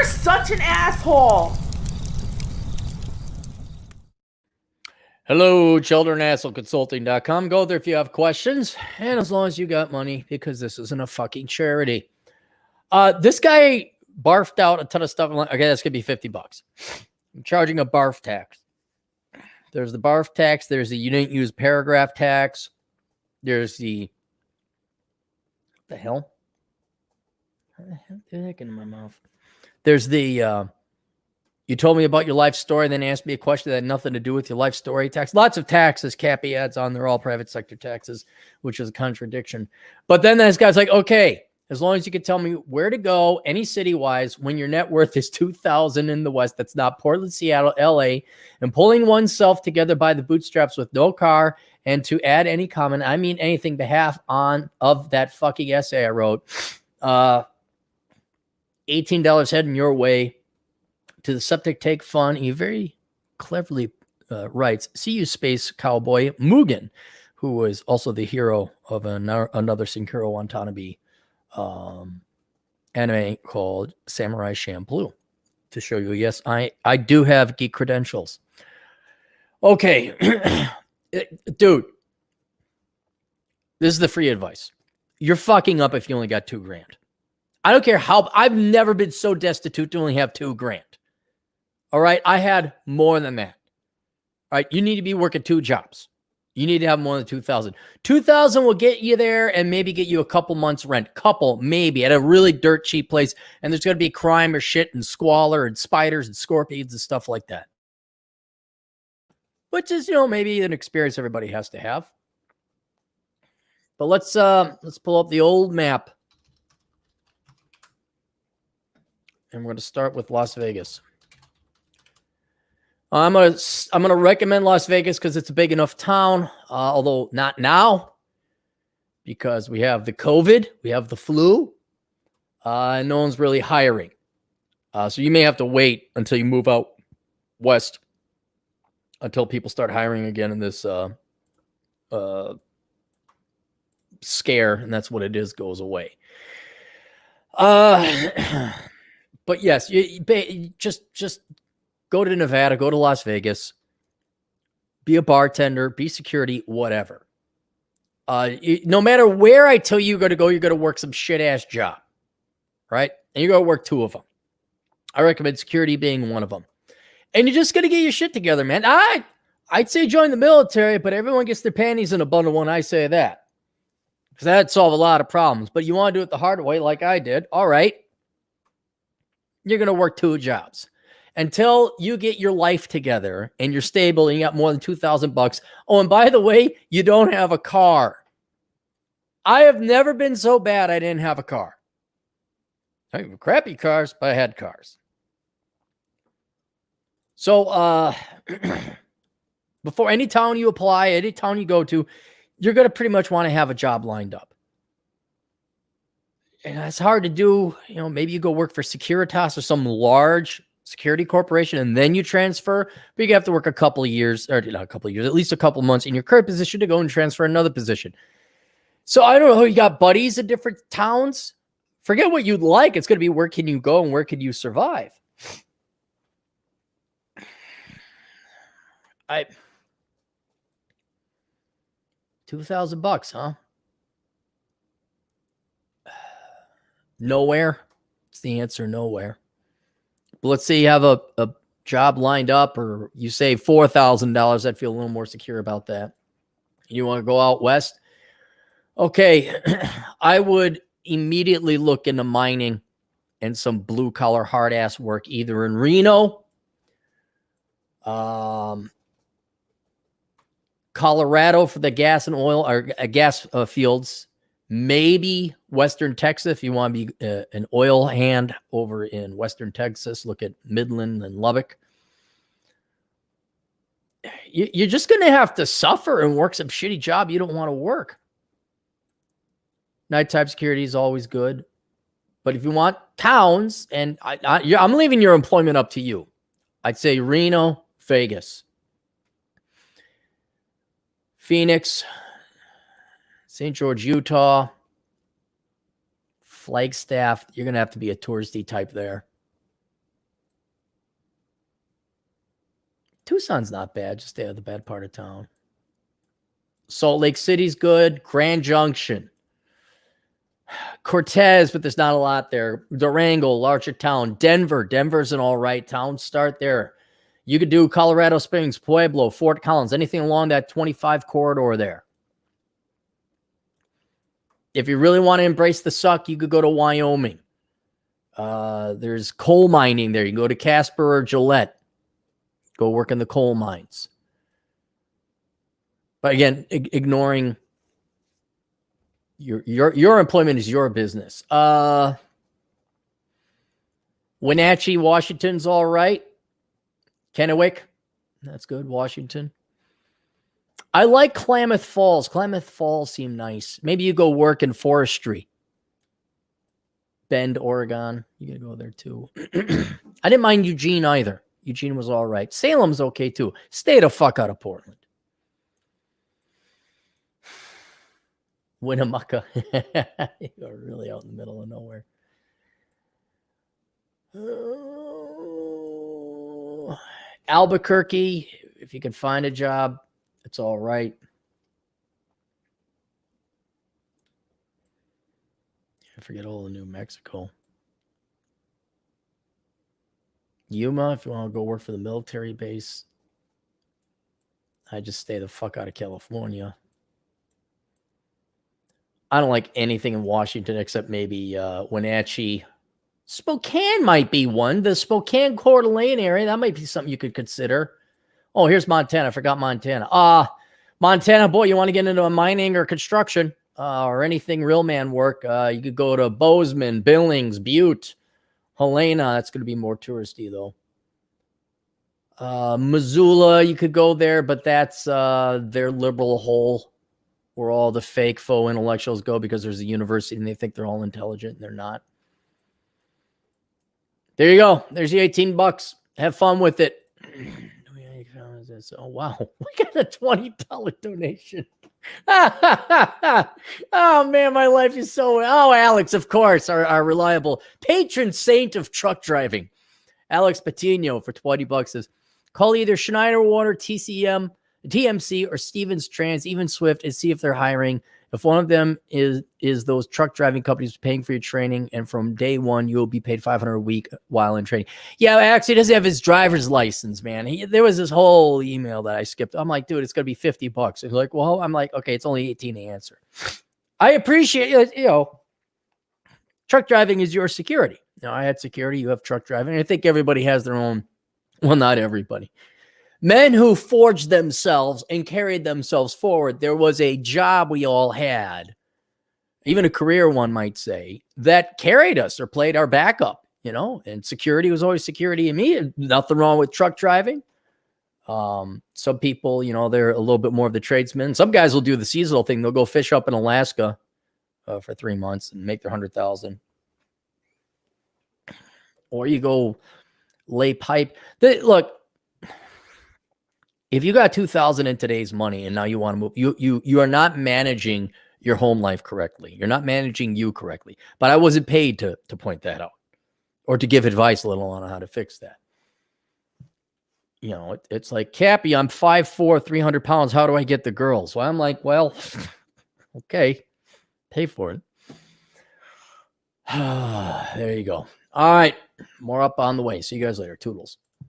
such an asshole. Hello, childrenasshole.consulting.com. Go there if you have questions, and as long as you got money, because this isn't a fucking charity. This guy barfed out a ton of stuff. Okay, that's gonna be $50. I'm charging a barf tax. There's the barf tax. There's the you didn't use paragraph tax. There's the what the hell? How the hell did that get in my mouth? There's the you told me about your life story and then asked me a question that had nothing to do with your life story tax. Lots of taxes Cappy adds on. They're all private sector taxes, which is a contradiction. But then this guy's like, okay, as long as you can tell me where to go, any city-wise, when your net worth is $2,000 in the West, that's not Portland, Seattle, LA, and pulling oneself together by the bootstraps with no car, and to add any comment, I mean anything behalf of that fucking essay I wrote, $18 heading your way to the Septic Take Fund. He very cleverly writes, see you, Space Cowboy Mugen, who was also the hero of another Senkiro Watanabe anime called Samurai Champloo, to show you, yes, I do have geek credentials. Okay, dude, this is the free advice. You're fucking up if you only got $2,000. I don't care how, I've never been so destitute to only have $2,000. All right, I had more than that. All right, you need to be working 2 jobs. You need to have more than 2,000. 2,000 will get you there and maybe get you a couple months rent. Couple, maybe, at a really dirt cheap place. And there's going to be crime or shit and squalor and spiders and scorpions and stuff like that. Which is, maybe an experience everybody has to have. But let's pull up the old map. And we're going to start with Las Vegas. I'm gonna recommend Las Vegas because it's a big enough town, although not now, because we have the COVID, we have the flu, and no one's really hiring. So you may have to wait until you move out west until people start hiring again in this scare, and that's what it is, goes away. But yes, just go to Nevada, go to Las Vegas, be a bartender, be security, whatever. No matter where I tell you you're going to go, you're going to work some shit-ass job, right? And you're going to work 2 of them. I recommend security being one of them. And you're just going to get your shit together, man. I'd say join the military, but everyone gets their panties in a bundle when I say that. Because that'd solve a lot of problems. But you want to do it the hard way like I did, all right. You're going to work 2 jobs. Until you get your life together and you're stable and you got more than $2,000. Oh, and by the way, you don't have a car. I have never been so bad I didn't have a car. I have crappy cars, but I had cars. So before any town you apply, any town you go to, you're going to pretty much want to have a job lined up. And it's hard to do. Maybe you go work for Securitas or some large security corporation, and then you transfer, but you have to work a couple of years, or not a couple of years, at least a couple of months in your current position to go and transfer another position. So I don't know, you got buddies in different towns. Forget what you'd like. It's going to be where can you go and where can you survive? $2,000, huh? Nowhere. It's the answer, nowhere. But let's say you have a job lined up, or you save $4,000. I'd feel a little more secure about that. You want to go out west? Okay, I would immediately look into mining and some blue-collar, hard-ass work, either in Reno, Colorado for the gas and oil, or gas fields, maybe Western Texas, if you want to be an oil hand over in Western Texas. Look at Midland and Lubbock. You're just going to have to suffer and work some shitty job you don't want to work. Nighttime security is always good. But if you want towns, and I'm leaving your employment up to you. I'd say Reno, Vegas, Phoenix, St. George, Utah, Flagstaff. You're going to have to be a touristy type there. Tucson's not bad. Just stay out of the bad part of town. Salt Lake City's good. Grand Junction. Cortez, but there's not a lot there. Durango, larger town. Denver's an all right town. Start there. You could do Colorado Springs, Pueblo, Fort Collins, anything along that 25 corridor there. If you really want to embrace the suck, you could go to Wyoming. There's coal mining there. You can go to Casper or Gillette. Go work in the coal mines. But again, ignoring your employment is your business. Wenatchee, Washington's all right. Kennewick, that's good. Washington. I like Klamath Falls. Klamath Falls seem nice. Maybe you go work in forestry. Bend, Oregon. You gotta go there too. I didn't mind Eugene either. Eugene was all right. Salem's okay too. Stay the fuck out of Portland. Winnemucca. You're really out in the middle of nowhere. Albuquerque, if you can find a job, it's all right. I forget all of New Mexico. Yuma, if you want to go work for the military base. I just stay the fuck out of California. I don't like anything in Washington except maybe Wenatchee. Spokane might be one. The Spokane Coeur d'Alene area, that might be something you could consider. Oh, here's Montana. I forgot Montana. Montana, boy, you want to get into mining or construction or anything real man work, you could go to Bozeman, Billings, Butte, Helena. That's going to be more touristy, though. Missoula, you could go there, but that's their liberal hole where all the fake faux intellectuals go because there's a university and they think they're all intelligent and they're not. There you go. There's the $18. Have fun with it. Oh, wow. Look at the $20 donation. Oh, man, my life is so... Oh, Alex, of course, our reliable patron saint of truck driving. Alex Patino for $20 says, call either Schneider Water, TMC, or Stevens Trans, even Swift, and see if they're hiring. If one of them is those truck driving companies paying for your training, and from day one, you'll be paid $500 a week while in training. Yeah, actually, he doesn't have his driver's license, man. There was this whole email that I skipped. I'm like, dude, it's going to be $50. He's like, well, I'm like, okay, it's only 18 to answer. I appreciate it. Truck driving is your security. Now, I had security. You have truck driving. I think everybody has their own. Well, not everybody. Men who forged themselves and carried themselves forward. There was a job we all had, even a career, one might say, that carried us or played our backup, and security was always security in me. Nothing wrong with truck driving. Some people, they're a little bit more of the tradesmen. Some guys will do the seasonal thing. They'll go fish up in Alaska for 3 months and make their $100,000. Or you go lay pipe. Look, if you got $2,000 in today's money and now you want to move, you are not managing your home life correctly. You're not managing you correctly. But I wasn't paid to point that out or to give advice, let alone on how to fix that. It's like, Cappy, I'm 5'4", 300 pounds. How do I get the girls? Well, I'm like, well, okay, pay for it. There you go. All right, more up on the way. See you guys later. Toodles.